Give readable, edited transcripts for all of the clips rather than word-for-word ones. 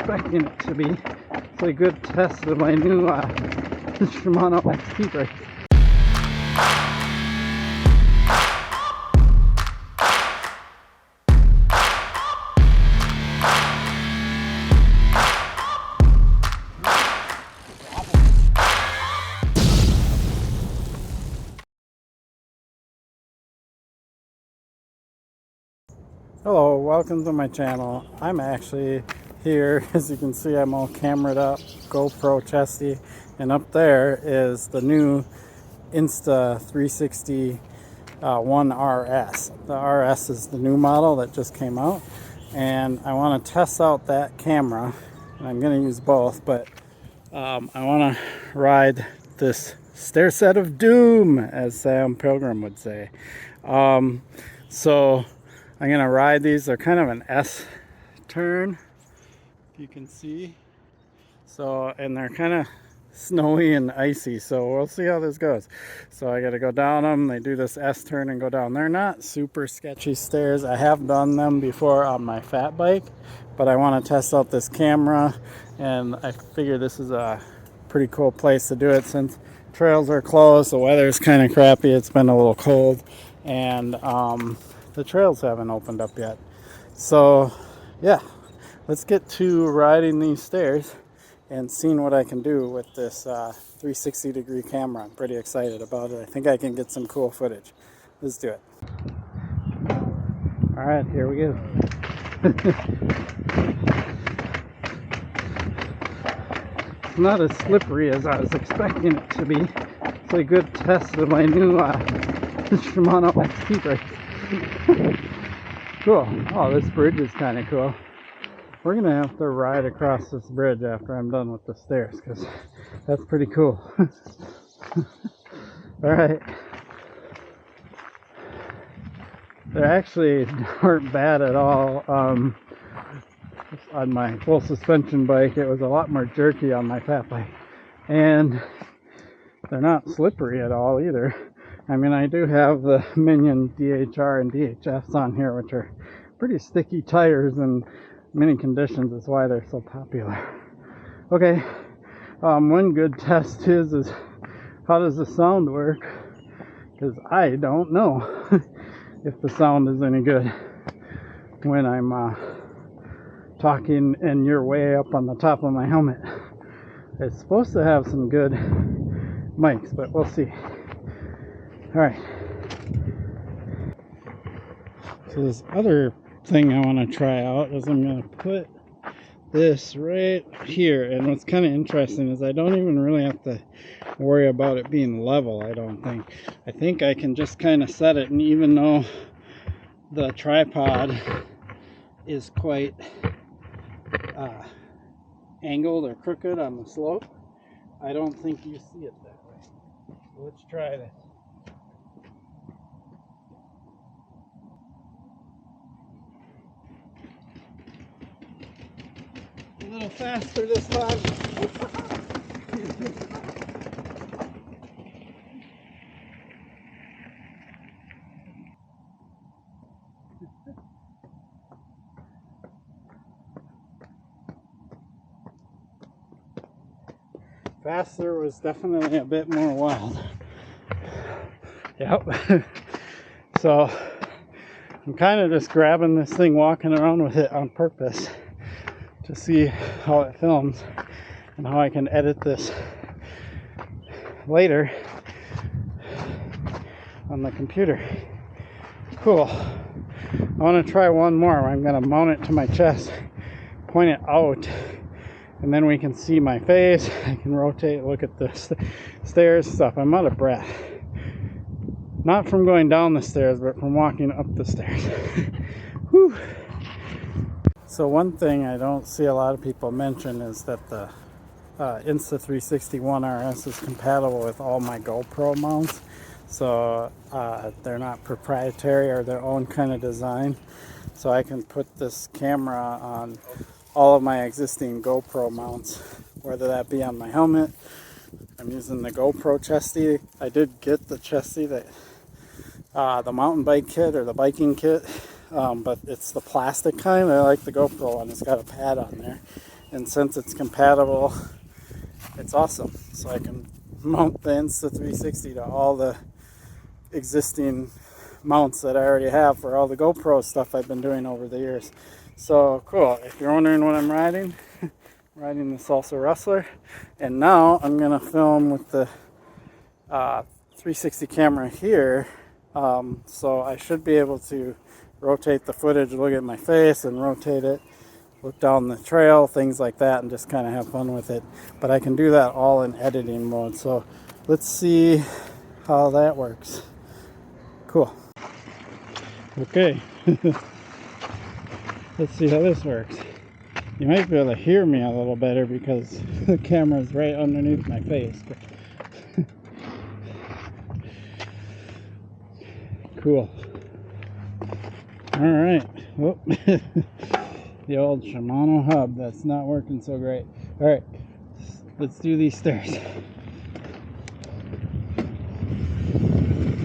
expecting it to be. It's a good test of my new Shimano XT brake. Hello, welcome to my channel. I'm actually here, as you can see, I'm all cameraed up, GoPro chesty, and up there is the new Insta360 One RS. The RS is the new model that just came out, and I want to test out that camera, and I'm going to use both, but I want to ride this stair set of doom, as Sam Pilgrim would say. So I'm gonna ride these. They're kind of an S turn, if you can see. So, and they're kind of snowy and icy, so we'll see how this goes. So I gotta go down them. They do this S turn and go down. They're not super sketchy stairs. I have done them before on my fat bike, but I want to test out this camera, and I figure this is a pretty cool place to do it since trails are closed, the weather's kind of crappy, it's been a little cold, and the trails haven't opened up yet. So yeah, let's get to riding these stairs and seeing what I can do with this 360 degree camera. I'm pretty excited about it. I think I can get some cool footage. Let's do it. All right, here we go. It's not as slippery as I was expecting it to be. It's a good test of my new Shimano XT brake. Cool. Oh, this bridge is kind of cool. We're gonna have to ride across this bridge after I'm done with the stairs, because that's pretty cool. Alright. They actually aren't bad at all. On my full suspension bike, it was a lot more jerky on my fat bike. And they're not slippery at all either. I mean, I do have the Minion DHR and DHFs on here, which are pretty sticky tires in many conditions. That's why they're so popular. Okay, one good test is how does the sound work? Because I don't know if the sound is any good when I'm talking and you're way up on the top of my helmet. It's supposed to have some good mics, but we'll see. Alright, so this other thing I want to try out is I'm going to put this right here, and what's kind of interesting is I don't even really have to worry about it being level. I think I can just kind of set it, and even though the tripod is quite angled or crooked on the slope, I don't think you see it that way. So let's try this. A little faster this time. Faster was definitely a bit more wild. Yep. So I'm kind of just grabbing this thing, walking around with it on purpose to see how it films and how I can edit this later on the computer. Cool. I want to try one more. I'm going to mount it to my chest, point it out, and then we can see my face. I can rotate, look at the stairs stuff. I'm out of breath. Not from going down the stairs, but from walking up the stairs. Whew. So one thing I don't see a lot of people mention is that the Insta360 One RS is compatible with all my GoPro mounts. So they're not proprietary or their own kind of design. So I can put this camera on all of my existing GoPro mounts, whether that be on my helmet. I'm using the GoPro chesty. I did get the chesty, that the mountain bike kit or the biking kit, but it's the plastic kind. I like the GoPro one. It's got a pad on there, and since it's compatible, it's awesome. So I can mount the Insta360 to all the existing mounts that I already have for all the GoPro stuff I've been doing over the years. So cool. If you're wondering what I'm riding, I'm riding the Salsa Rustler, and now I'm gonna film with the 360 camera here, so I should be able to rotate the footage, look at my face and rotate it, look down the trail, things like that, and just kind of have fun with it. But I can do that all in editing mode, so let's see how that works. Cool. Okay. Let's see how this works. You might be able to hear me a little better because the camera's right underneath my face. But cool. Alright. Oh. The old Shimano hub, that's not working so great. Alright, let's do these stairs.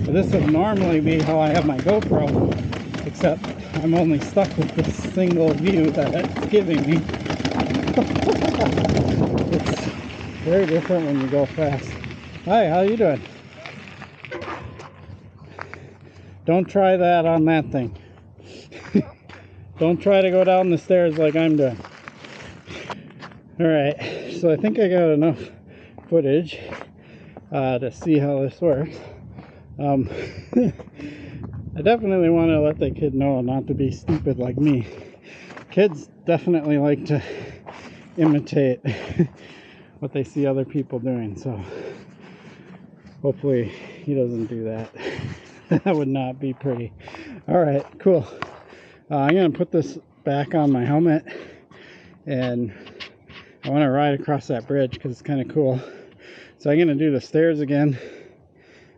So this would normally be how I have my GoPro, except I'm only stuck with this single view that it's giving me. It's very different when you go fast. Hi, how you doing? Don't try that on that thing. Don't try to go down the stairs like I'm doing. Alright, so I think I got enough footage to see how this works. I definitely want to let the kid know not to be stupid like me. Kids definitely like to imitate what they see other people doing, so hopefully he doesn't do that. That would not be pretty. Alright, cool. I'm going to put this back on my helmet, and I want to ride across that bridge because it's kind of cool. So I'm going to do the stairs again,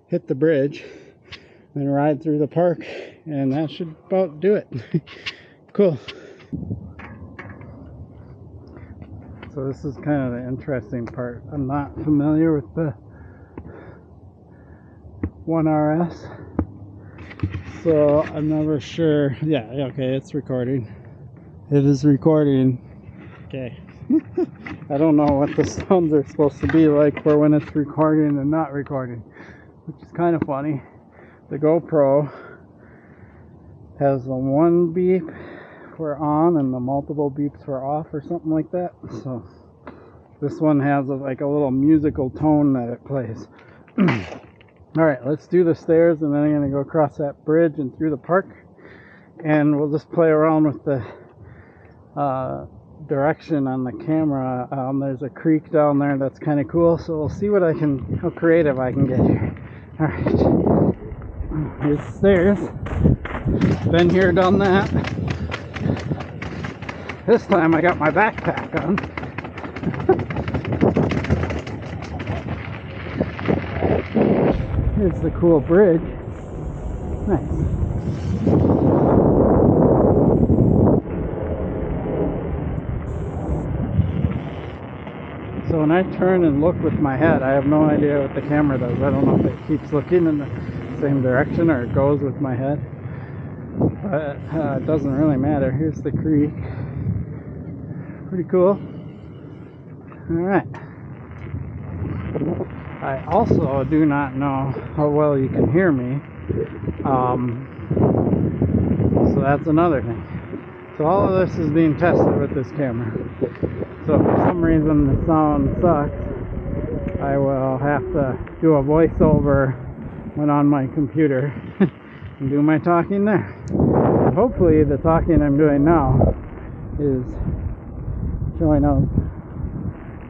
hit the bridge, then ride through the park, and that should about do it. Cool. So this is kind of the interesting part. I'm not familiar with the One RS, so I'm never sure. Yeah, okay, it's recording. It is recording. Okay. I don't know what the sounds are supposed to be like for when it's recording and not recording, which is kind of funny. The GoPro has the one beep for on and the multiple beeps for off or something like that. So this one has like a little musical tone that it plays. Alright, let's do the stairs, and then I'm going to go across that bridge and through the park, and we'll just play around with the direction on the camera. There's a creek down there that's kind of cool, so we'll see how creative I can get here. Alright, here's the stairs. Been here, done that. This time I got my backpack on. Here's the cool bridge. Nice. So when I turn and look with my head, I have no idea what the camera does. I don't know if it keeps looking in the same direction or it goes with my head. But it doesn't really matter. Here's the creek. Pretty cool. Alright. I also do not know how well you can hear me. So that's another thing. So all of this is being tested with this camera. So if for some reason the sound sucks, I will have to do a voiceover when on my computer and do my talking there. But hopefully the talking I'm doing now is showing up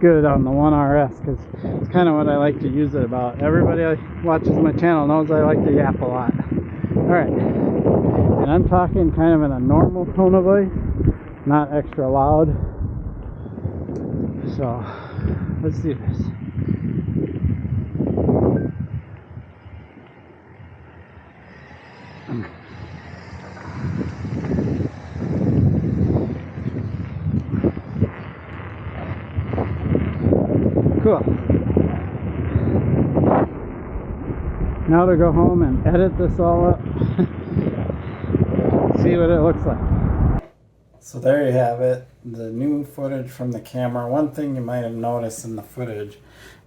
good on the One RS, because it's kind of what I like to use it about. Everybody that watches my channel knows I like to yap a lot. Alright, and I'm talking kind of in a normal tone of voice, not extra loud. So let's do this. Cool. Now to go home and edit this all up. See what it looks like. So there you have it, the new footage from the camera. One thing you might have noticed in the footage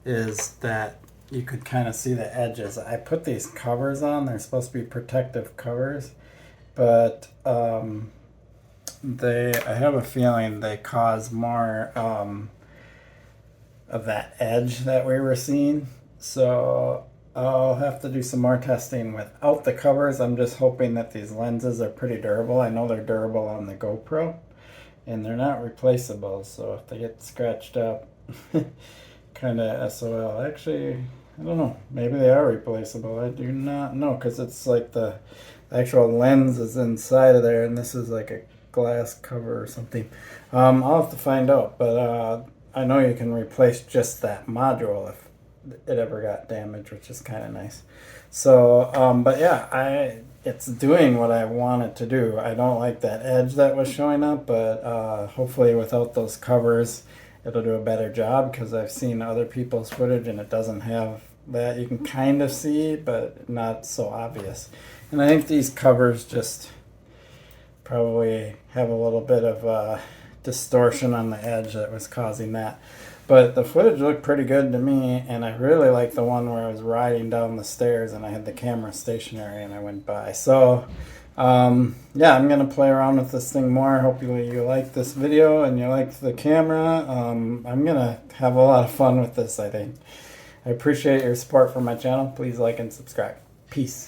is that you could kind of see the edges. I put these covers on, they're supposed to be protective covers, but I have a feeling they cause more of that edge that we were seeing. So I'll have to do some more testing without the covers. I'm just hoping that these lenses are pretty durable. I know they're durable on the GoPro and they're not replaceable. So if they get scratched up, kind of SOL. Actually, I don't know. Maybe they are replaceable. I do not know because it's like the actual lens is inside of there and this is like a glass cover or something. I'll have to find out, but I know you can replace just that module if it ever got damaged, which is kind of nice. So, but yeah, it's doing what I want it to do. I don't like that edge that was showing up, but hopefully without those covers, it'll do a better job because I've seen other people's footage and it doesn't have that. You can kind of see, but not so obvious. And I think these covers just probably have a little bit of distortion on the edge that was causing that. But the footage looked pretty good to me, and I really like the one where I was riding down the stairs and I had the camera stationary and I went by. So yeah, I'm gonna play around with this thing more. Hopefully you like this video and you like the camera. I'm gonna have a lot of fun with this, I think. I appreciate your support for my channel. Please like and subscribe. Peace.